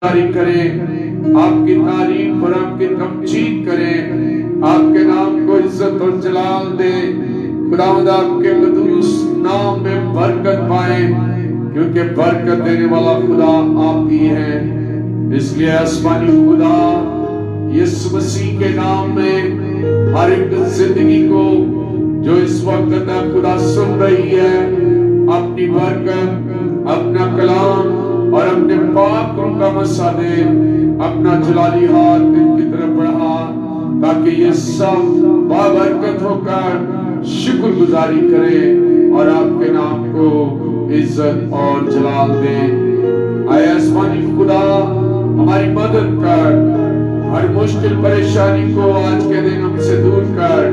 کریں، آپ کی تعریف اور آپ کی تمجید کریں، آپ کے نام کو عزت اور جلال دیں۔ خداوند آپ کے قدوس نام میں برکت پائیں، کیونکہ برکت دینے والا خدا آپ ہی ہیں۔ اس لیے آسمانی خدا یسوع مسیح کے نام میں ہر ایک زندگی کو جو اس وقت خدا سن رہی ہے، اپنی برکت، اپنا کلام اور اپنے پاک روح کا مسا دے، اپنا جلالی ہاتھ ان کی طرف بڑھا، تاکہ یہ سب بابرکت ہو کر شکر گزاری کریں اور آپ کے نام کو عزت اور جلال دیں۔ اے آسمانی خدا ہماری مدد کر، ہر مشکل پریشانی کو آج کے دن ہم سے دور کر،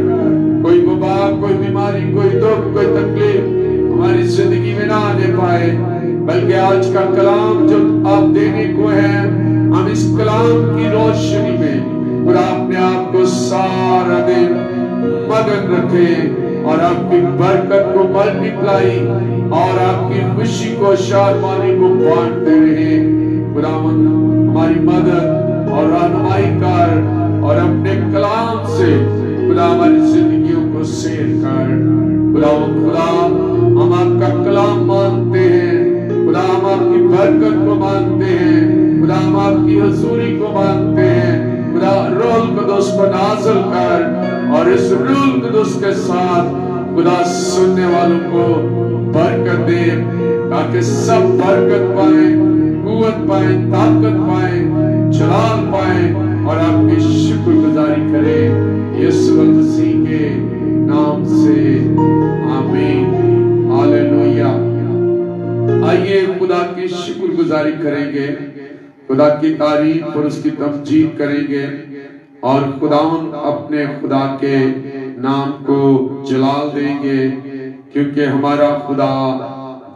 کوئی وبا، کوئی بیماری، کوئی دکھ، کوئی تکلیف ہماری زندگی میں نہ آنے پائے، بلکہ آج کا کلام جو آپ دینے کو ہے، ہم اس کلام کی روشنی میں خدا اپنے آپ کو سارا دن مگن رکھیں اور آپ کی برکت کو ملٹی پلائی اور آپ کی خوشی کو شادمانی کو بانٹتے رہیں۔ خدا ہماری مدد اور رہنمائی کر اور اپنے کلام سے خدا ہماری زندگیوں کو سیر کر۔ خدا ہم آپ کا کلام مانتے ہیں، خدا ہم آپ کی برکت کو مانتے ہیں، خدا ہم آپ کی حضوری کو مانتے ہیں۔ خدا روح القدس کو نازل کر اور اس روح القدس کے ساتھ خدا سننے والوں کو برکت دے، تاکہ سب برکت پائیں، قوت پائیں، طاقت پائیں، جلال پائیں اور آپ کی شکر گزاری کریں، یسوع مسیح کے نام سے آمین۔ ہاللویا۔ آئیے خدا کی شکر گزاری کریں گے، خدا کی تعریف اور اس کی تمجید کریں گے، اور خداوند اپنے خدا کے نام کو جلال دیں گے، کیونکہ ہمارا خدا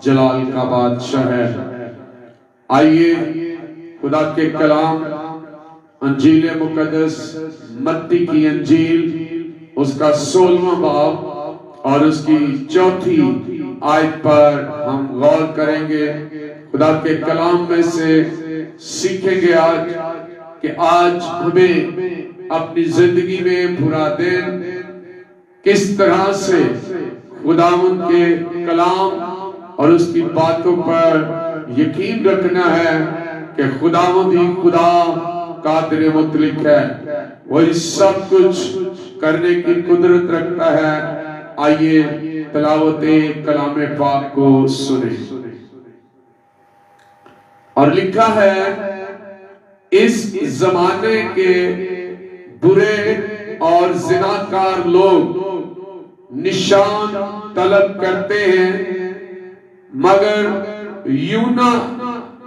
جلال کا بادشاہ ہے۔ آئیے خدا کے کلام انجیل مقدس متی کی انجیل، اس کا 16واں باب اور اس کی 4تھی آیت پر ہم غور کریں گے۔ خدا کے کلام میں سے سیکھیں گے آج کہ آج ہمیں اپنی زندگی میں برا دن کس طرح سے خداوند کے کلام اور اس کی باتوں پر یقین رکھنا ہے کہ خداوند ہی خدا قادر مطلق ہے، وہی سب کچھ کرنے کی قدرت رکھتا ہے۔ آئیے تلاوت کلام پاک کو سنیں۔ اور لکھا ہے، اس زمانے کے برے اور زناکار لوگ نشان طلب کرتے ہیں، مگر یونا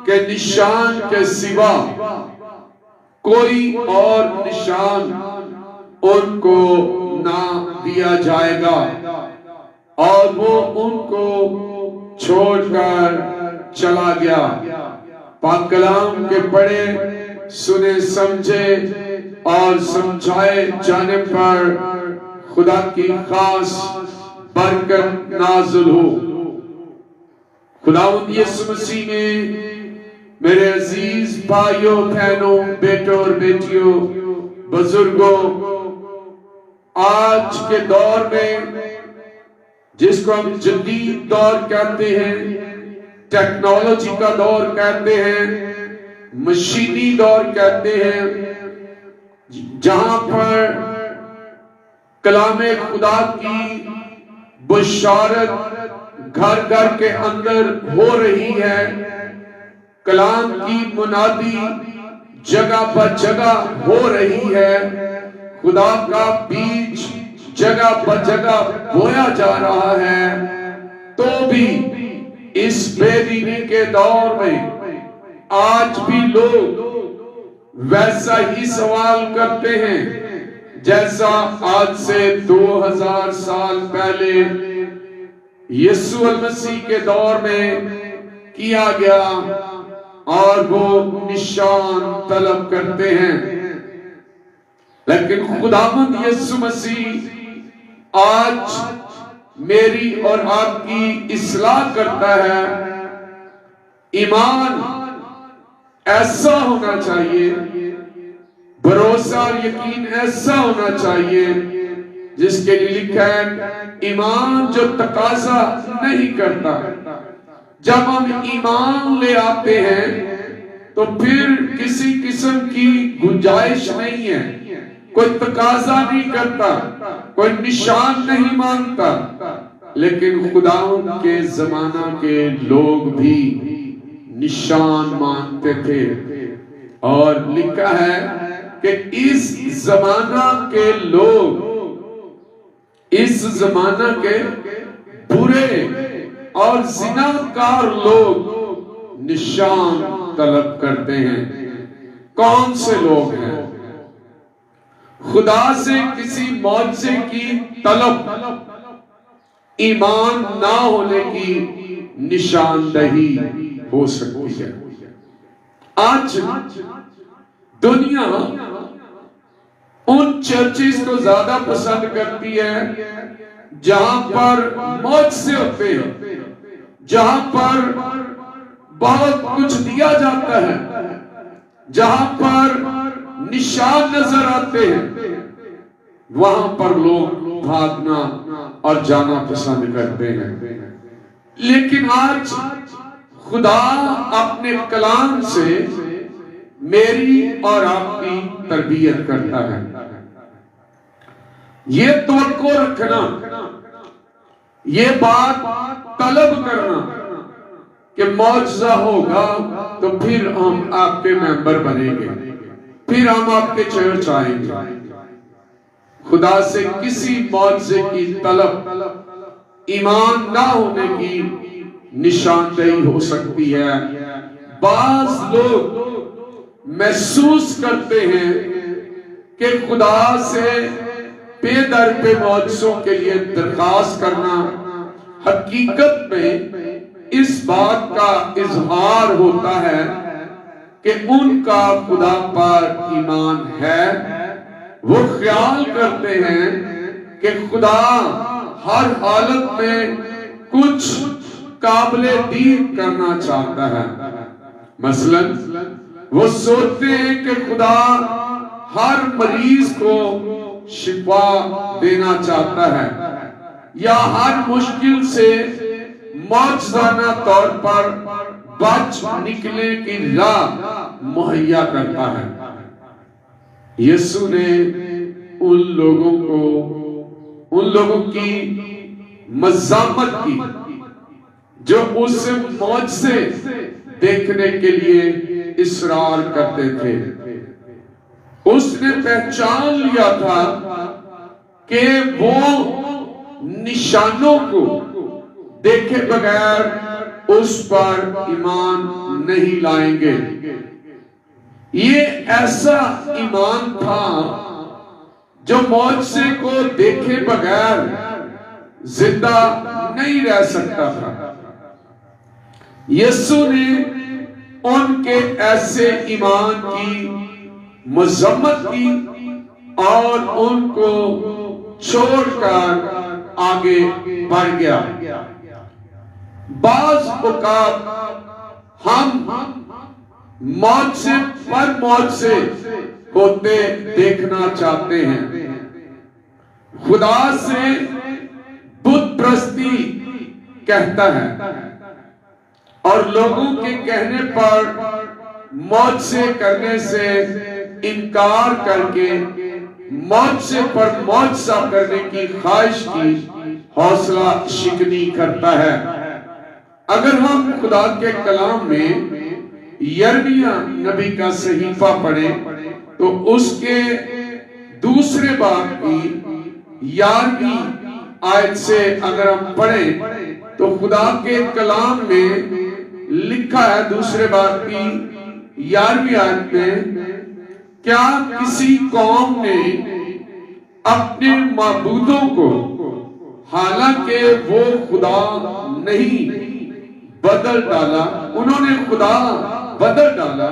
کے نشان کے سوا کوئی اور نشان ان کو نہ دیا جائے گا۔ اور وہ ان کو چھوڑ کر چلا گیا۔ پاک کلام کے پڑھے، سنے، سمجھے اور سمجھائے جانے پر خدا کی خاص برکت نازل ہو۔ خداوند یسوع مسیح میں میرے عزیز بھائیوں، بہنوں، بیٹوں اور بیٹیوں، بزرگوں، آج کے دور میں جس کو ہم جدید دور کہتے ہیں، ٹیکنالوجی کا دور کہتے ہیں، مشینی دور کہتے ہیں، جہاں پر کلام خدا کی بشارت گھر گھر کے اندر ہو رہی ہے، کلام کی منادی جگہ پر جگہ ہو رہی ہے، خدا کا بیج جگہ پر جگہ بویا جا رہا ہے، تو بھی اس بے دینی کے دور میں آج بھی لوگ ویسا ہی سوال کرتے ہیں جیسا آج سے 2000 سال پہلے یسوع المسیح کے دور میں کیا گیا، اور وہ نشان طلب کرتے ہیں۔ لیکن خداوند یسوع مسیح آج میری اور آپ کی اصلاح کرتا ہے۔ ایمان ایسا ہونا چاہیے، بھروسہ اور یقین ایسا ہونا چاہیے جس کے لیے لکھا ہے ایمان جو تقاضا نہیں کرتا۔ جب ہم ایمان لے آتے ہیں تو پھر کسی قسم کی گنجائش نہیں ہے، کوئی تقاضا نہیں کرتا، کوئی نشان نہیں مانگتا۔ لیکن خدا کے زمانہ کے لوگ بھی نشان مانگتے تھے، اور لکھا ہے کہ اس زمانہ کے لوگ، اس زمانہ کے برے اور زناکار لوگ نشان طلب کرتے ہیں۔ کون سے لوگ ہیں؟ خدا سے کسی معجزے کی طلب ایمان نہ ہونے کی نشاندہی ہو سکتی ہے۔ آج دنیا ان چرچز کو زیادہ پسند کرتی ہے جہاں پر معجزے ہوتے ہیں، جہاں پر بہت کچھ دیا جاتا ہے، جہاں پر نشان نظر آتے ہیں، وہاں پر لوگ بھاگنا اور جانا پسند کرتے ہیں۔ لیکن آج خدا اپنے کلام سے میری اور آپ کی تربیت کرتا ہے۔ یہ توقع رکھنا، یہ بات طلب کرنا کہ معجزہ ہوگا تو پھر ہم آپ کے ممبر بنیں گے، پھر ہم آپ کے چرچ آئیں گے۔ خدا سے کسی معجزے کی طلب ایمان نہ ہونے کی نشاندہی ہو سکتی ہے۔ بعض لوگ محسوس کرتے ہیں کہ خدا سے پے در پہ معجزوں کے لیے درخواست کرنا حقیقت میں اس بات کا اظہار ہوتا ہے کہ ان کا خدا پر ایمان ہے۔ وہ خیال کرتے ہیں کہ خدا ہر حالت میں کچھ قابل دید کرنا چاہتا ہے۔ مثلا وہ سوچتے ہیں کہ خدا ہر مریض کو شفا دینا چاہتا ہے، یا ہر مشکل سے معجزانہ طور پر بچ نکلنے کی راہ مہیا کرتا ہے۔ یسوع نے ان لوگوں کی مذمت کی جو اس سے معجزے دیکھنے کے لیے اصرار کرتے تھے۔ اس نے پہچان لیا تھا کہ وہ نشانوں کو دیکھے بغیر اس پر ایمان نہیں لائیں گے۔ یہ ایسا ایمان تھا جو معجزے کو دیکھے بغیر زندہ نہیں رہ سکتا تھا۔ یسوع نے ان کے ایسے ایمان کی مذمت کی اور ان کو چھوڑ کر آگے بڑھ گیا۔ بعض اوقات ہم معجزے پر معجزے ہوتے دیکھنا چاہتے ہیں۔ خدا سے بت پرستی کہتا ہے اور لوگوں کے کہنے پر معجزے کرنے سے انکار کر کے معجزے پر معجزہ کرنے کی خواہش کی حوصلہ شکنی کرتا ہے۔ اگر ہم خدا کے کلام میں یرمیہ نبی کا صحیفہ پڑھیں تو اس کے دوسرے باب کی 11ویں آیت سے اگر ہم پڑھیں تو خدا کے کلام میں لکھا ہے دوسرے باب کی 11ویں آیت میں، کیا کسی قوم نے اپنے معبودوں کو، حالانکہ وہ خدا نہیں، بدل ڈالا؟ انہوں نے خدا بدل ڈالا،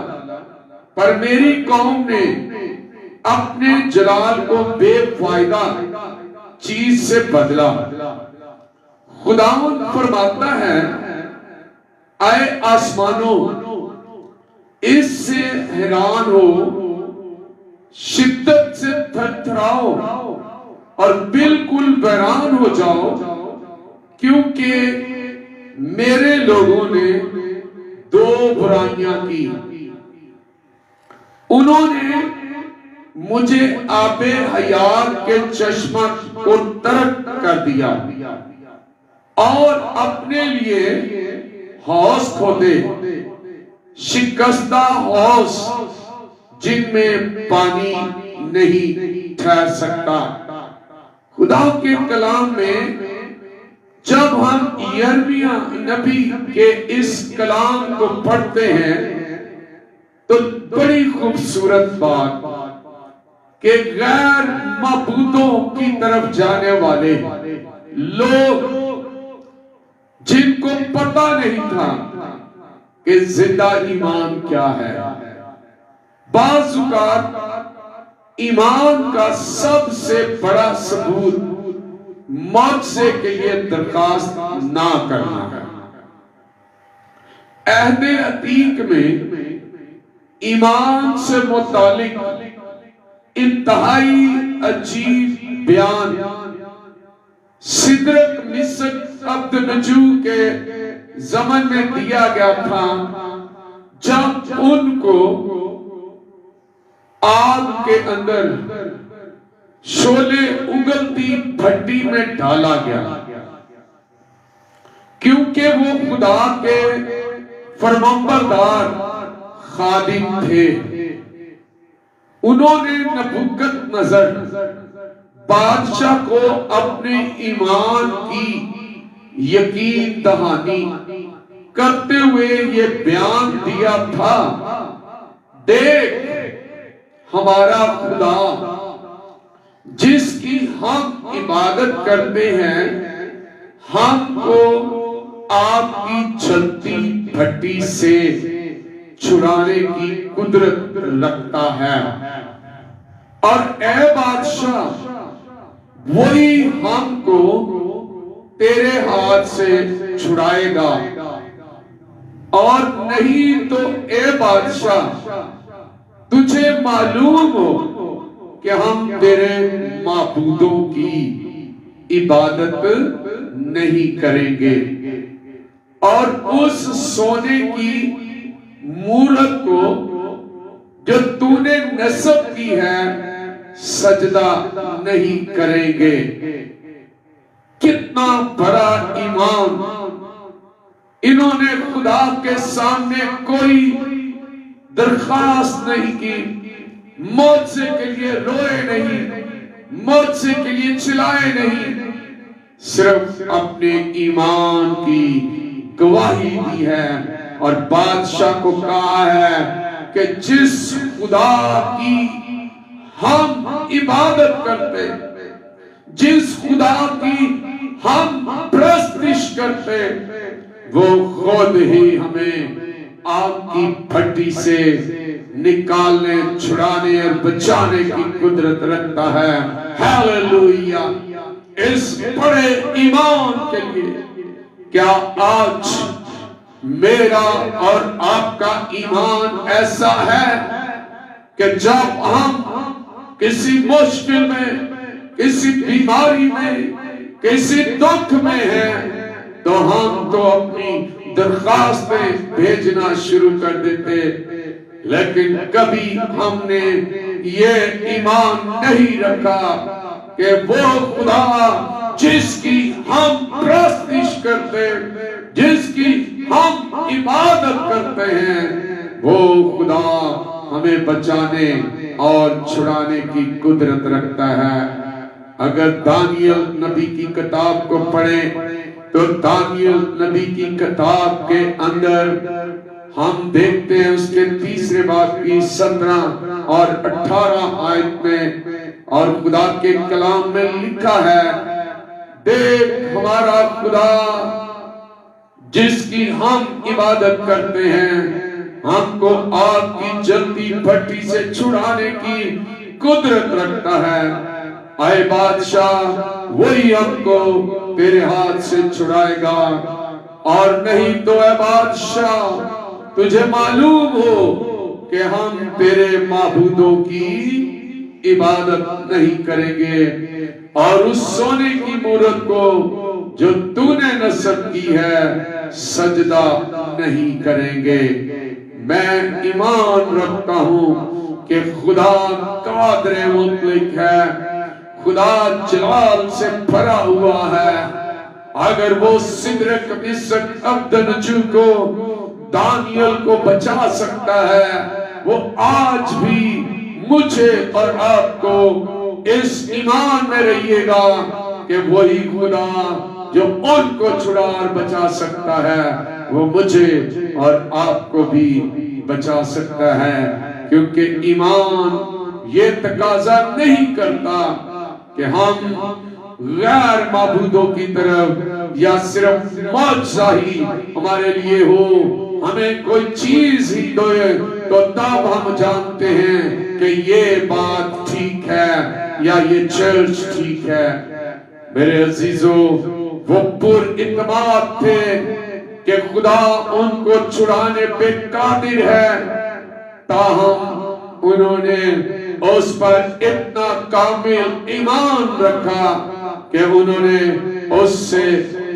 پر میری قوم نے اپنے جلال کو بے فائدہ چیز سے بدلا۔ خداوند فرماتا ہے، اے آسمانوں، اس سے حیران ہو، شدت سے تھر تھراؤ اور بالکل بحران ہو جاؤ، کیونکہ میرے لوگوں نے دو برائیاں کی۔ انہوں نے مجھے آب حیات کے چشمہ کو ترک کر دیا اور اپنے لیے حوض کھودے، شکستہ حوض جن میں پانی نہیں ٹھہر سکتا۔ خدا کے کلام میں جب ہم یرمیہ نبی کے اس کلام کو پڑھتے ہیں تو بڑی خوبصورت بات کہ غیر معبودوں کی طرف جانے والے لوگ جن کو پتہ نہیں تھا کہ زندہ ایمان کیا ہے، بعض اوقات ایمان کا سب سے بڑا ثبوت معجزے کے لیے درخواست نہ کرنا ہے۔ عہد عتیق میں ایمان سے متعلق انتہائی عجیب بیان سدرک مسک عبدنجو کے زمن میں دیا گیا تھا، جب ان کو آگ کے اندر شعلے اگلتی بھٹی میں ڈالا گیا، کیونکہ وہ خدا کے فرمانبردار خادم تھے۔ انہوں نے نبوکت نظر بادشاہ کو اپنے ایمان کی یقین دہانی کرتے ہوئے یہ بیان دیا تھا، دیکھ ہمارا خدا جس کی ہم عبادت کرتے ہیں ہم کو آگ کی جلتی بھٹی سے چھڑانے کی قدرت رکھتا ہے، اور اے بادشاہ وہی ہم کو تیرے ہاتھ سے چھڑائے گا، اور نہیں تو اے بادشاہ تجھے معلوم ہو کہ ہم تیرے معبودوں کی عبادت نہیں کریں گے، اور اس سونے کی مورت کو جو تو نے نصب کی ہے سجدہ نہیں کریں گے۔ کتنا بڑا ایمان! انہوں نے خدا کے سامنے کوئی درخواست نہیں کی، معجزے کے لیے روئے نہیں، معجزے کے لیے چلائے نہیں، صرف اپنے ایمان کی گواہی دی ہے اور بادشاہ کو کہا ہے کہ جس خدا کی ہم عبادت کرتے، جس خدا کی ہم پرستش کرتے، وہ خود ہی ہمیں آگ کی بھٹی سے نکالنے، چھڑانے اور بچانے کی قدرت رکھتا ہے۔ ہیلیلویا! اس بڑے ایمان کے لیے کیا آج میرا اور آپ کا ایمان ایسا ہے کہ جب ہم کسی مشکل میں، کسی بیماری میں، کسی دکھ میں ہیں تو ہم تو اپنی درخواستیں بھیجنا شروع کر دیتے، لیکن کبھی ہم نے یہ ایمان نہیں رکھا کہ وہ خدا جس کی ہم پرستش کرتے، جس کی ہم عبادت کرتے ہیں، وہ خدا ہمیں بچانے اور چھڑانے کی قدرت رکھتا ہے۔ اگر دانیل نبی کی کتاب کو پڑھیں تو دانیل نبی کی کتاب کے اندر ہم دیکھتے ہیں اس کے 3 باب کی 17 اور 18 آیت میں، اور خدا کے کلام میں لکھا ہے، دیکھ ہمارا خدا جس کی ہم عبادت کرتے ہیں ہم کو آگ کی جلتی بھٹی سے چھڑانے کی قدرت رکھتا ہے۔ اے بادشاہ وہی ہم کو تیرے ہاتھ سے چھڑائے گا، اور نہیں تو اے بادشاہ تجھے معلوم ہو کہ ہم تیرے معبودوں کی عبادت نہیں کریں گے اور اس سونے کی مورت کو جو تو نے نصب کی ہے سجدہ نہیں کریں گے۔ میں ایمان رکھتا ہوں کہ خدا قادر مطلق ہے، خدا جلال سے بھرا ہوا ہے۔ اگر وہ سدرک مسک عبدنجو کو دانیل کو بچا سکتا ہے، وہ آج بھی مجھے اور آپ کو اس ایمان میں رہیے گا کہ وہی خدا جو ان کو چھڑا اور بچا سکتا ہے وہ مجھے اور آپ کو بھی بچا سکتا ہے، کیونکہ ایمان یہ تقاضا نہیں کرتا کہ ہم غیر معبودوں کی طرف یا صرف معجزہ ہی ہمارے لیے ہو، ہمیں کوئی چیز ہی دوئے تو تب ہم جانتے ہیں کہ یہ بات ٹھیک ہے یا یہ چرچ ٹھیک ہے۔ میرے عزیزو، وہ پر اعتماد تھے کہ خدا ان کو چھڑانے پہ قادر ہے، تاہم انہوں نے اس پر اتنا کامل ایمان رکھا کہ انہوں نے اس سے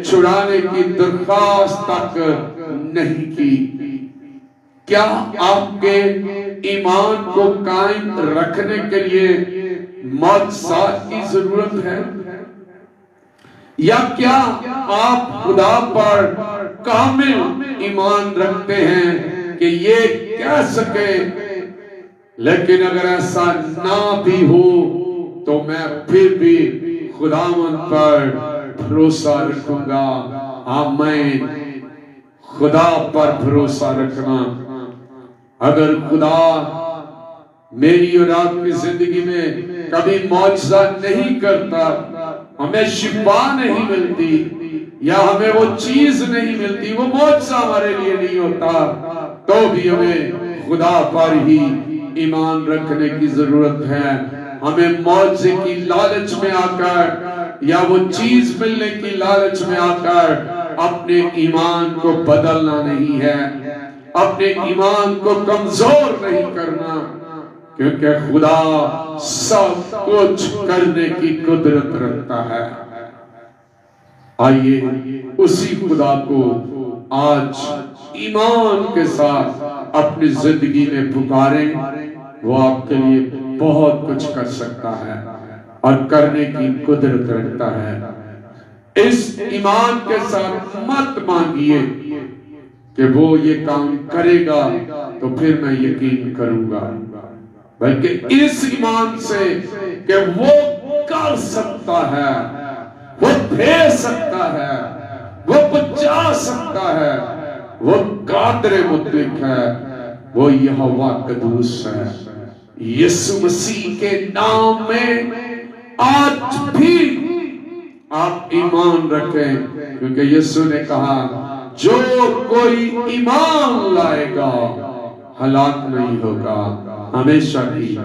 چھڑانے کی درخواست تک نہیں کی۔ کیا آپ کے ایمان کو قائم رکھنے کے لیے معجزات کی ضرورت ہے؟ یا کیا آپ خدا پر کامل ایمان رکھتے ہیں کہ یہ کہہ سکے لیکن اگر ایسا نہ بھی ہو تو میں پھر بھی خداوند پر بھروسہ رکھوں گا؟ آمین۔ خدا پر بھروسہ رکھنا، اگر خدا میری اور آپ کی زندگی میں کبھی معجزہ نہیں کرتا، ہمیں شفا نہیں ملتی یا ہمیں وہ چیز نہیں ملتی، وہ معجزہ ہمارے لیے نہیں ہوتا، تو بھی ہمیں خدا پر ہی ایمان رکھنے کی ضرورت ہے۔ ہمیں معجزے کی لالچ میں آ کر یا وہ چیز ملنے کی لالچ میں آ کر اپنے ایمان کو بدلنا نہیں ہے، اپنے ایمان کو کمزور نہیں کرنا، کیونکہ خدا سب کچھ کرنے کی قدرت رکھتا ہے۔ آئیے اسی خدا کو آج ایمان کے ساتھ اپنی زندگی میں پکاریں، وہ آپ کے لیے بہت کچھ کر سکتا ہے اور کرنے کی قدرت رکھتا ہے۔ اس ایمان کے ساتھ مت مانگیے کہ وہ یہ کام کرے گا تو پھر میں یقین کروں گا، بلکہ اس ایمان سے کہ وہ کر سکتا ہے، وہ بھیج سکتا ہے، وہ بچا سکتا ہے، وہ قادر مطلق ہے، وہ یہوہ قدوس ہے۔ یسوع مسیح کے نام میں آج بھی آپ ایمان رکھیں، کیونکہ یسوع نے کہا جو کوئی ایمان لائے گا ہلاک نہیں ہوگا، ہمیشہ کی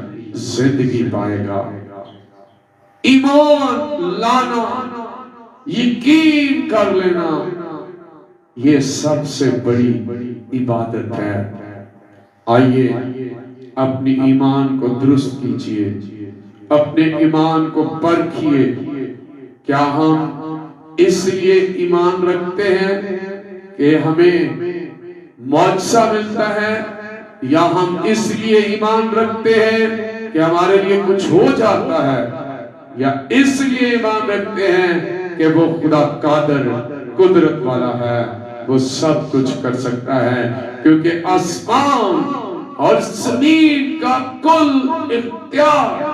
زندگی پائے گا۔ ایمان لانا، یقین کر لینا، یہ سب سے بڑی عبادت ہے۔ آئیے اپنی ایمان کو درست کیجئے، اپنے ایمان کو پرکھیے، کیا ہم اس لیے ایمان رکھتے ہیں کہ ہمیں معجزہ ملتا ہے، یا ہم اس لیے ایمان رکھتے ہیں کہ ہمارے لیے کچھ ہو جاتا ہے، یا اس لیے ایمان رکھتے ہیں کہ وہ خدا قادر قدرت والا ہے، وہ سب کچھ کر سکتا ہے، کیونکہ آسمان اور زمین کا کل اختیار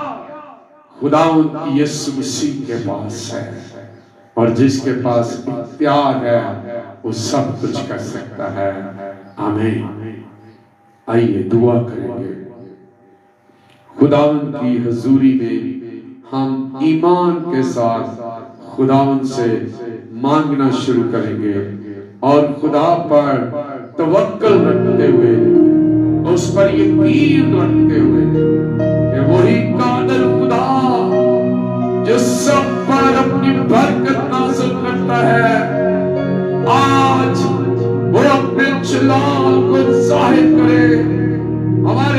خداوند یسوع مسیح کے پاس ہے، اور جس کے پاس اختیار ہے وہ سب کچھ کر سکتا ہے۔ آمین۔ آئیے دعا کریں گے۔ خداوند کی حضوری میں ہم ایمان کے ساتھ خداوند سے مانگنا شروع کریں گے، اور خدا پر توکل رکھتے ہوئے، اس پر یقین رکھتے ہوئے کہ وہی قادر خدا جو سب پر اپنی برکت نازل کرتا ہے، آج وہ اپنے جلال کو ظاہر کرے، ہمارے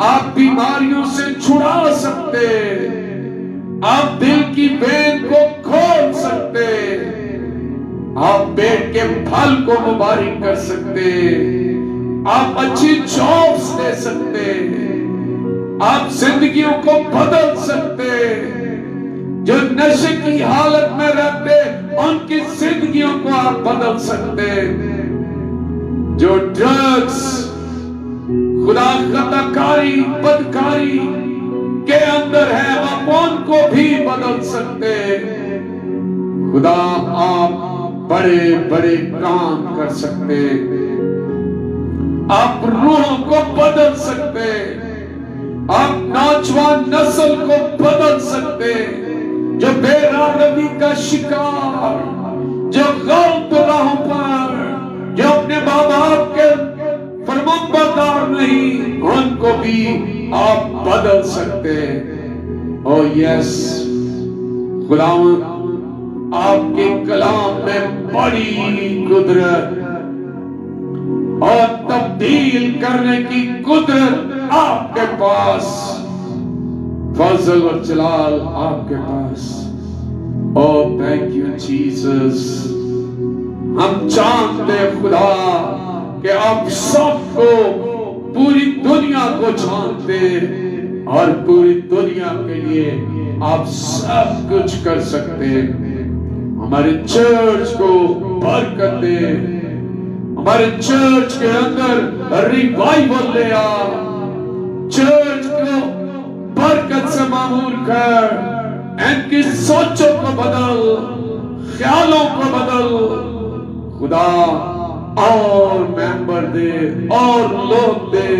آپ بیماریوں سے چھڑا سکتے، آپ دل کی وین کو کھول سکتے، آپ پیٹ کے پھل کو مبارک کر سکتے، آپ اچھی جابس دے سکتے، آپ زندگیوں کو بدل سکتے، جو نشے کی حالت میں رہتے ان کی زندگیوں کو آپ بدل سکتے، جو ڈرگز، خدا خطاکاری، بدکاری کے اندر ہے آپ ان کو بھی بدل سکتے۔ خدا آپ بڑے بڑے کام کر سکتے، آپ روحوں کو بدل سکتے، آپ نوجوان نسل کو بدل سکتے، جو بے راہی کا شکار، جو غلط راہوں پر، جو اپنے ماں باپ کے فرمانبردار نہیں، ان کو بھی آپ بدل سکتے۔ او یس خداوند، آپ کے کلام میں بڑی قدرت اور تبدیل کرنے کی قدرت آپ کے پاس، فضل و جلال آپ کے پاس۔ Oh thank you Jesus۔ ہم جانتے خدا کہ آپ سب کو، پوری دنیا کو جانتے، اور پوری دنیا کے لیے آپ سب کچھ کر سکتے۔ ہمارے چرچ کو برکت دے، ہمارے چرچ کے اندر ریوائیول لے آ، چرچ کو برکت سے معمور کر، ان کی سوچوں کو بدل، خیالوں کو بدل خدا، اور ممبر دے، اور لوگ دے،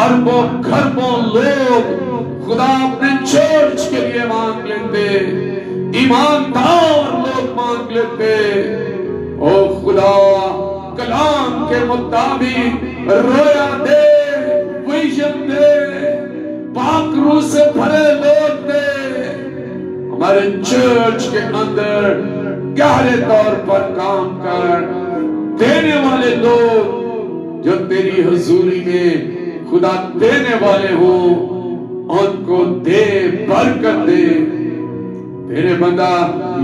اربوں خربوں لوگ خدا اپنے چرچ کے لیے مانگ لیتے، ایماندار لوگ مانگ لیتے۔ او خدا کلام کے مطابق رویا دے، ویژن دے، پاک روح سے بھرے لوگ دے، ہمارے چرچ کے اندر گہرے طور پر کام کر، دینے والے لوگ جو تیری حضوری میں خدا دینے والے ہوں، ان کو دے، برکت دے۔ تیرے بندہ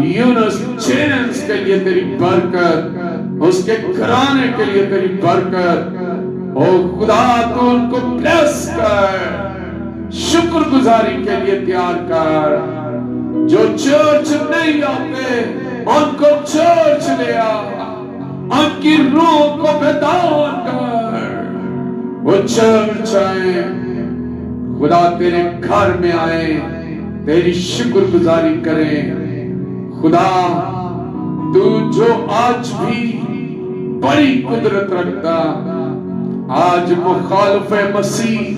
یونس چینز کے لیے تیری برکت، اس کے گھرانے کے لیے تیری برکت۔ او خدا تو ان کو بلیس کر، شکر گزاری کے لیے تیار کر۔ جو چرچ نہیں آتے ان کو چرچ لے آ، ان کی روح کو بیدار کر، وہ چرچ آئے، خدا تیرے گھر میں آئے، تیری شکر گزاری کریں۔ خدا تو جو آج بھی بڑی قدرت رکھتا، آج مخالف مسیح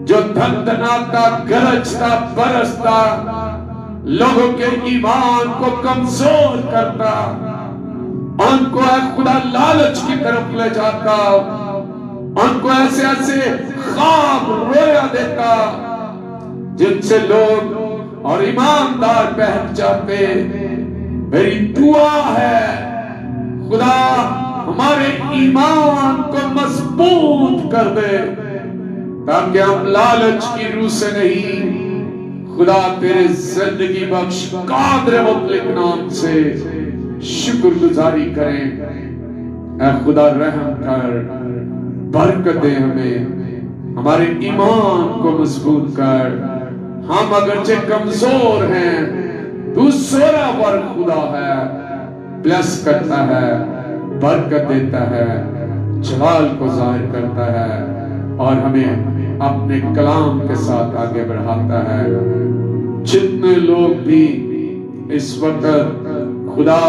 جو دھندناتا، گرجتا، برستا، لوگوں کے ایمان کو کمزور کرتا، ان کو اے خدا لالچ کی طرف لے جاتا، ان کو ایسے ایسے خواب رویا دیتا جن سے لوگ اور ایماندار بہک جاتے۔ میری دعا ہے خدا ہمارے ایمان کو مضبوط کر دے، تاکہ ہم لالچ کی روح سے نہیں، خدا تیرے زندگی بخش قادر مطلق نام سے شکر گزاری کریں۔ اے خدا رحم کر، برکت دے ہمیں، ہمارے ایمان کو مضبوط کر۔ ہم اگرچہ کمزور ہیں، تو زورآور خدا ہے، بلیس کرتا ہے، برکت دیتا ہے، جلال کو ظاہر کرتا ہے، اور ہمیں اپنے کلام کے ساتھ آگے بڑھاتا ہے۔ جتنے لوگ بھی اس وقت خدا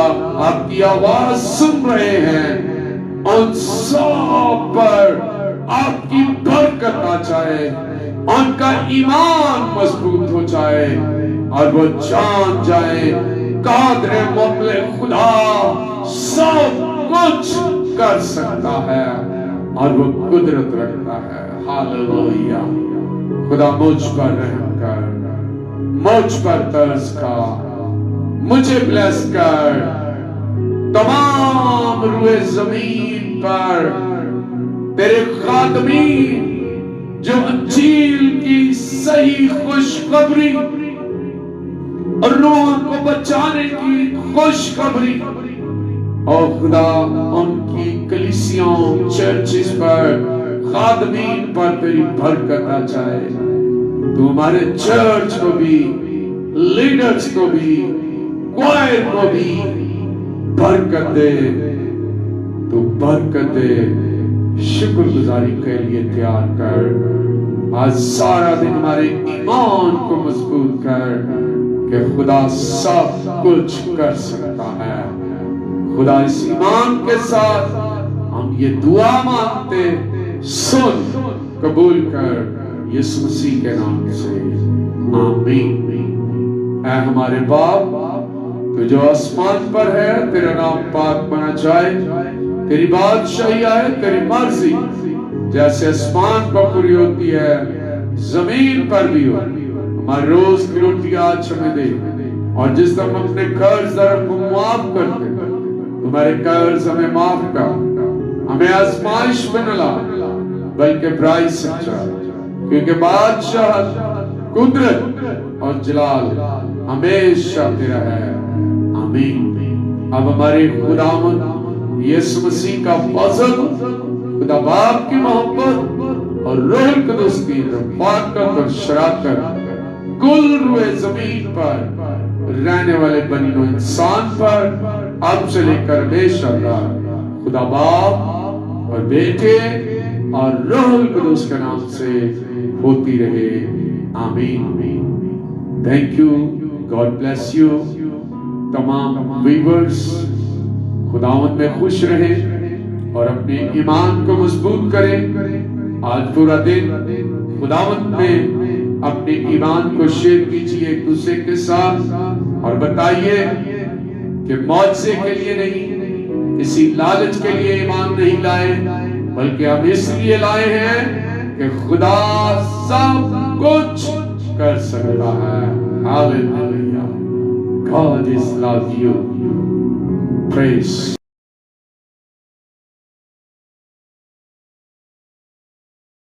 آپ کی آواز سن رہے ہیں، ان سب پر آپ کی برکت آ جائے، ان کا ایمان مضبوط ہو جائے، اور وہ جان جائے قادر مطلق خدا سب کچھ کر سکتا ہے، اور وہ قدرت رکھتا ہے۔ ہاللویا۔ خدا مجھ پر رحم کر، مجھ پر ترس کھا، مجھے بلیس کر، تمام روئے زمین پر تیرے خادمین جو انجیل کی صحیح خوشخبری اور روح کو بچانے کی خوشخبری، اور خدا ان کی کلیسیوں چرچز پر خادمین پر تیری برکت آ جائے. تو ہمارے چرچ کو بھی، لیڈرز کو بھی، کوائر کو بھی برکت دے. تو برکت دے. شکر گزاری کے لیے تیار کر. آج سارا دن ہمارے ایمان کو مضبوط کر کہ خدا سب کچھ کر سکتا ہے. خدا اس ایمان کے ساتھ ہم یہ دعا مانگتے، سن، قبول کر، یسوع مسیح کے نام سے، آمین. اے ہمارے باپ، تو جو آسمان پر ہے، تیرا نام پاک بنا جائے، تیری بادشاہی آئے، تیری مرضی جیسے آسمان پر پوری ہوتی ہے زمین پر بھی ہو. ہمارے روز کی روٹی آج ہمیں دے، اور جس طرح ہم اپنے قرض داروں کو معاف کرتے، تمہارے قرض ہمیں معاف کر. ہمیں آزمائش میں نہ لا، بلکہ برائی سے بچا، کیونکہ بادشاہت، قدرت اور جلال ہمیشہ تیرا ہے، آمین. اب ہمارے خداوند یسوع مسیح کا فضل، خدا باپ کی محبت اور روح القدس کی رفاقت اور شراکت کل روئے زمین پر رہنے والے بنی نوع انسان پر اب سے لے کر ہمیشہ تک خدا باپ اور بیٹے اور روح القدس کے نام سے ہوتی رہے، آمین. Thank you. God bless you. تمام ویورز خداوند میں خوش رہیں اور اپنے ایمان کو مضبوط کریں. آج پورا دن خداوند میں اپنے ایمان کو شیئر کیجئے ایک دوسرے کے ساتھ، اور بتائیے کہ معجزے کے لیے نہیں، کسی لالچ کے لیے ایمان نہیں لائے، بلکہ ہم اس لیے لائے ہیں کہ خدا سب کچھ کر سکتا ہے. Hallelujah. God is love you. Praise.